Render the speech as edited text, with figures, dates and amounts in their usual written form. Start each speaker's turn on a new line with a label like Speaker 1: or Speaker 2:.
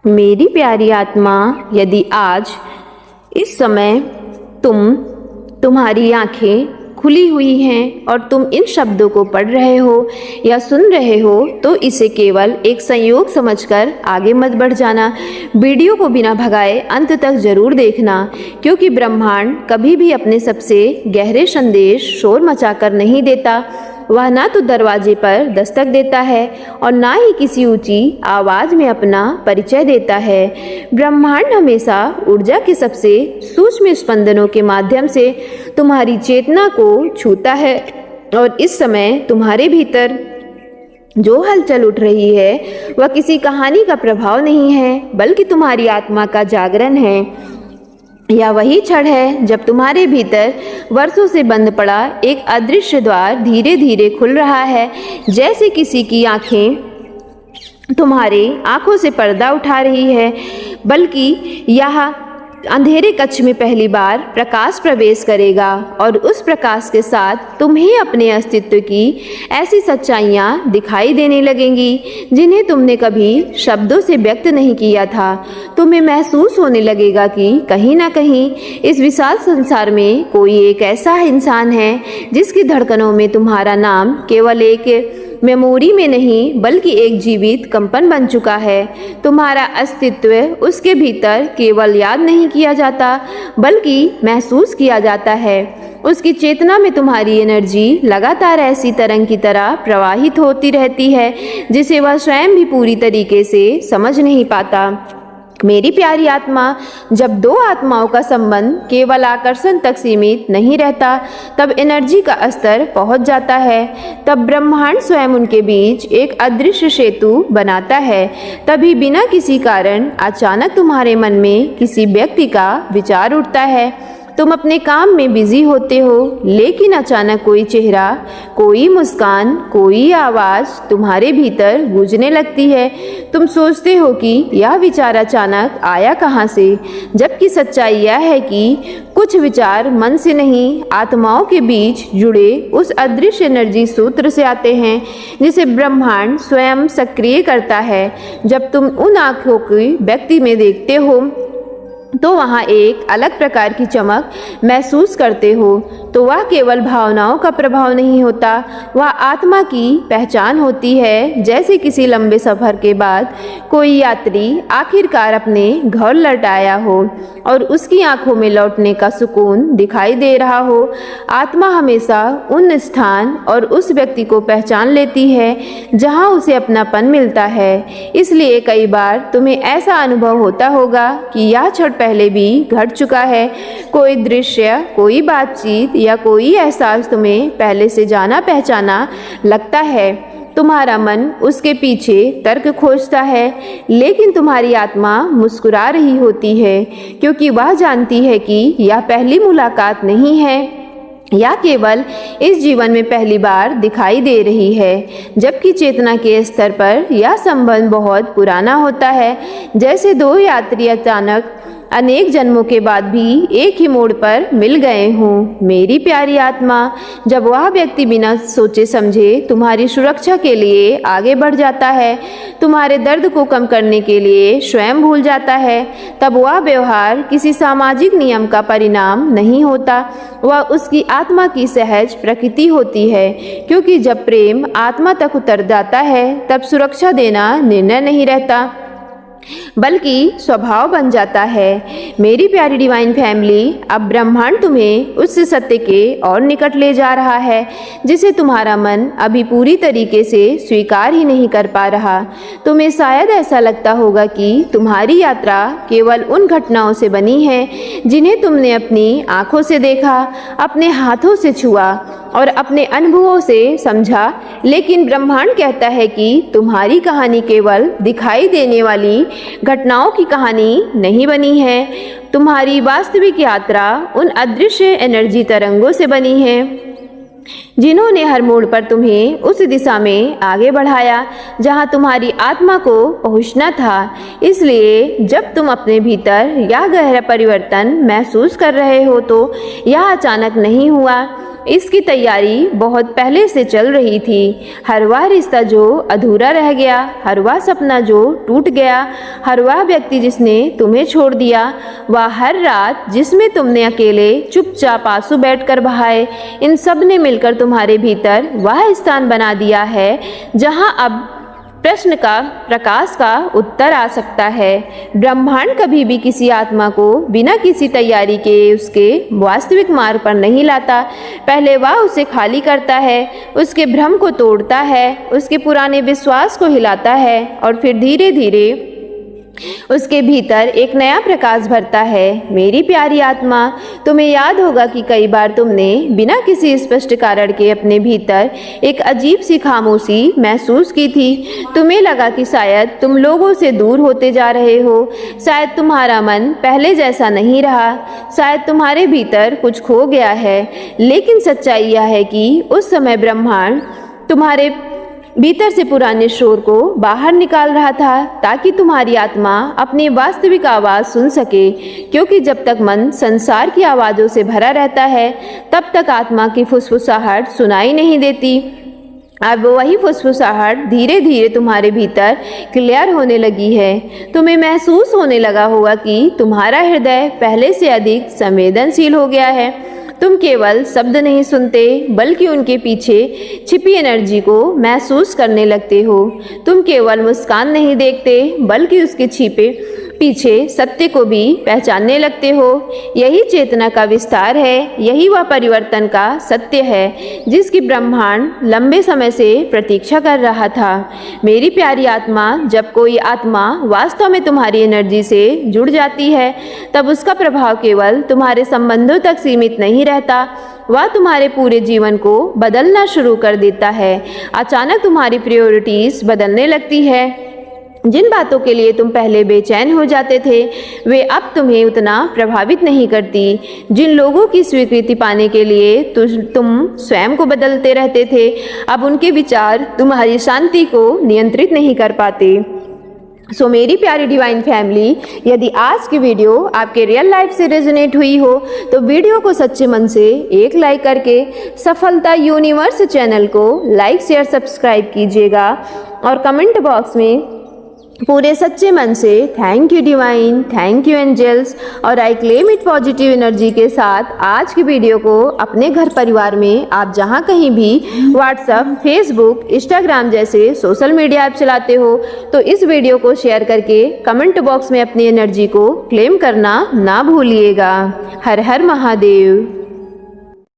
Speaker 1: मेरी प्यारी आत्मा, यदि आज इस समय तुम्हारी आंखें खुली हुई हैं और तुम इन शब्दों को पढ़ रहे हो या सुन रहे हो, तो इसे केवल एक संयोग समझकर आगे मत बढ़ जाना। वीडियो को बिना भगाए अंत तक जरूर देखना, क्योंकि ब्रह्मांड कभी भी अपने सबसे गहरे संदेश शोर मचाकर नहीं देता। वह ना तो दरवाजे पर दस्तक देता है और ना ही किसी ऊंची आवाज में अपना परिचय देता है। ब्रह्मांड हमेशा ऊर्जा के सबसे सूक्ष्म स्पंदनों के माध्यम से तुम्हारी चेतना को छूता है, और इस समय तुम्हारे भीतर जो हलचल उठ रही है वह किसी कहानी का प्रभाव नहीं है, बल्कि तुम्हारी आत्मा का जागरण है। यह वही क्षण है जब तुम्हारे भीतर वर्षों से बंद पड़ा एक अदृश्य द्वार धीरे धीरे खुल रहा है, जैसे किसी की आंखें तुम्हारे आंखों से पर्दा उठा रही है। बल्कि यह अंधेरे कक्ष में पहली बार प्रकाश प्रवेश करेगा, और उस प्रकाश के साथ तुम्हें अपने अस्तित्व की ऐसी सच्चाइयाँ दिखाई देने लगेंगी जिन्हें तुमने कभी शब्दों से व्यक्त नहीं किया था। तुम्हें महसूस होने लगेगा कि कहीं ना कहीं इस विशाल संसार में कोई एक ऐसा इंसान है जिसकी धड़कनों में तुम्हारा नाम केवल एक मेमोरी में नहीं, बल्कि एक जीवित कंपन बन चुका है। तुम्हारा अस्तित्व उसके भीतर केवल याद नहीं किया जाता, बल्कि महसूस किया जाता है। उसकी चेतना में तुम्हारी एनर्जी लगातार ऐसी तरंग की तरह प्रवाहित होती रहती है जिसे वह स्वयं भी पूरी तरीके से समझ नहीं पाता। मेरी प्यारी आत्मा, जब दो आत्माओं का संबंध केवल आकर्षण तक सीमित नहीं रहता, तब एनर्जी का स्तर पहुंच जाता है। तब ब्रह्मांड स्वयं उनके बीच एक अदृश्य सेतु बनाता है। तभी बिना किसी कारण अचानक तुम्हारे मन में किसी व्यक्ति का विचार उठता है। तुम अपने काम में बिजी होते हो, लेकिन अचानक कोई चेहरा, कोई मुस्कान, कोई आवाज़ तुम्हारे भीतर गूंजने लगती है। तुम सोचते हो कि यह विचार अचानक आया कहाँ से, जबकि सच्चाई यह है कि कुछ विचार मन से नहीं, आत्माओं के बीच जुड़े उस अदृश्य एनर्जी सूत्र से आते हैं जिसे ब्रह्मांड स्वयं सक्रिय करता है। जब तुम उन आँखों की व्यक्ति में देखते हो तो वहाँ एक अलग प्रकार की चमक महसूस करते हो। तो वह केवल भावनाओं का प्रभाव नहीं होता, वह आत्मा की पहचान होती है। जैसे किसी लंबे सफ़र के बाद कोई यात्री आखिरकार अपने घर लौट आया हो और उसकी आंखों में लौटने का सुकून दिखाई दे रहा हो। आत्मा हमेशा उन स्थान और उस व्यक्ति को पहचान लेती है जहाँ उसे अपनापन मिलता है। इसलिए कई बार तुम्हें ऐसा अनुभव होता होगा कि यह क्षण पहले भी घट चुका है। कोई दृश्य, कोई बातचीत या कोई एहसास तुम्हें पहले से जाना पहचाना लगता है। तुम्हारा मन उसके पीछे तर्क खोजता है, लेकिन तुम्हारी आत्मा मुस्कुरा रही होती है, क्योंकि वह जानती है कि यह पहली मुलाकात नहीं है, या केवल इस जीवन में पहली बार दिखाई दे रही है। जबकि चेतना के स्तर पर यह संबंध बहुत पुराना होता है, जैसे दो यात्री अचानक अनेक जन्मों के बाद भी एक ही मोड़ पर मिल गए हों। मेरी प्यारी आत्मा, जब वह व्यक्ति बिना सोचे समझे तुम्हारी सुरक्षा के लिए आगे बढ़ जाता है, तुम्हारे दर्द को कम करने के लिए स्वयं भूल जाता है, तब वह व्यवहार किसी सामाजिक नियम का परिणाम नहीं होता, वह उसकी आत्मा की सहज प्रकृति होती है। क्योंकि जब प्रेम आत्मा तक उतर जाता है, तब सुरक्षा देना निर्णय नहीं रहता, बल्कि स्वभाव बन जाता है। मेरी प्यारी डिवाइन फैमिली, अब ब्रह्मांड तुम्हें उस सत्य के और निकट ले जा रहा है जिसे तुम्हारा मन अभी पूरी तरीके से स्वीकार ही नहीं कर पा रहा। तुम्हें शायद ऐसा लगता होगा कि तुम्हारी यात्रा केवल उन घटनाओं से बनी है जिन्हें तुमने अपनी आंखों से देखा, अपने हाथों से छुआ और अपने अनुभवों से समझा, लेकिन ब्रह्मांड कहता है कि तुम्हारी कहानी केवल दिखाई देने वाली घटनाओं की कहानी नहीं बनी है। तुम्हारी वास्तविक यात्रा उन अदृश्य एनर्जी तरंगों से बनी है जिन्होंने हर मोड़ पर तुम्हें उस दिशा में आगे बढ़ाया जहां तुम्हारी आत्मा को पहुंचना था। इसलिए जब तुम अपने भीतर यह गहरा परिवर्तन महसूस कर रहे हो तो यह अचानक नहीं हुआ, इसकी तैयारी बहुत पहले से चल रही थी। हर वह रिश्ता जो अधूरा रह गया, हर वह सपना जो टूट गया, हर वह व्यक्ति जिसने तुम्हें छोड़ दिया, वह हर रात जिसमें तुमने अकेले चुपचाप आंसू बैठकर बहाए, इन सब ने मिलकर तुम्हारे भीतर वह स्थान बना दिया है जहां अब प्रश्न का प्रकाश का उत्तर आ सकता है। ब्रह्मांड कभी भी किसी आत्मा को बिना किसी तैयारी के उसके वास्तविक मार्ग पर नहीं लाता। पहले वह उसे खाली करता है, उसके भ्रम को तोड़ता है, उसके पुराने विश्वास को हिलाता है और फिर धीरे धीरे उसके भीतर एक नया प्रकाश भरता है। मेरी प्यारी आत्मा, तुम्हें याद होगा कि कई बार तुमने बिना किसी स्पष्ट कारण के अपने भीतर एक अजीब सी खामोशी महसूस की थी। तुम्हें लगा कि शायद तुम लोगों से दूर होते जा रहे हो, शायद तुम्हारा मन पहले जैसा नहीं रहा, शायद तुम्हारे भीतर कुछ खो गया है। लेकिन सच्चाई यह है कि उस समय ब्रह्मांड तुम्हारे भीतर से पुराने शोर को बाहर निकाल रहा था ताकि तुम्हारी आत्मा अपनी वास्तविक आवाज़ सुन सके, क्योंकि जब तक मन संसार की आवाज़ों से भरा रहता है तब तक आत्मा की फुसफुसाहट सुनाई नहीं देती। अब वही फुसफुसाहट धीरे धीरे तुम्हारे भीतर क्लियर होने लगी है। तुम्हें महसूस होने लगा होगा कि तुम्हारा हृदय पहले से अधिक संवेदनशील हो गया है। तुम केवल शब्द नहीं सुनते बल्कि उनके पीछे छिपी एनर्जी को महसूस करने लगते हो। तुम केवल मुस्कान नहीं देखते बल्कि उसके छिपे पीछे सत्य को भी पहचानने लगते हो। यही चेतना का विस्तार है, यही वह परिवर्तन का सत्य है जिसकी ब्रह्मांड लंबे समय से प्रतीक्षा कर रहा था। मेरी प्यारी आत्मा, जब कोई आत्मा वास्तव में तुम्हारी एनर्जी से जुड़ जाती है तब उसका प्रभाव केवल तुम्हारे संबंधों तक सीमित नहीं रहता, वह तुम्हारे पूरे जीवन को बदलना शुरू कर देता है। अचानक तुम्हारी प्रायोरिटीज बदलने लगती है। जिन बातों के लिए तुम पहले बेचैन हो जाते थे वे अब तुम्हें उतना प्रभावित नहीं करती। जिन लोगों की स्वीकृति पाने के लिए तुम स्वयं को बदलते रहते थे, अब उनके विचार तुम्हारी शांति को नियंत्रित नहीं कर पाते। सो मेरी प्यारी डिवाइन फैमिली, यदि आज की वीडियो आपके रियल लाइफ से रेजोनेट हुई हो तो वीडियो को सच्चे मन से एक लाइक करके सफलता यूनिवर्स चैनल को लाइक शेयर सब्सक्राइब कीजिएगा और कमेंट बॉक्स में पूरे सच्चे मन से thank you divine, thank you angels और I claim it positive energy के साथ आज की वीडियो को अपने घर परिवार में आप जहां कहीं भी व्हाट्सएप, फेसबुक, इंस्टाग्राम जैसे सोशल मीडिया ऐप चलाते हो तो इस वीडियो को शेयर करके कमेंट बॉक्स में अपनी एनर्जी को क्लेम करना ना भूलिएगा। हर हर महादेव।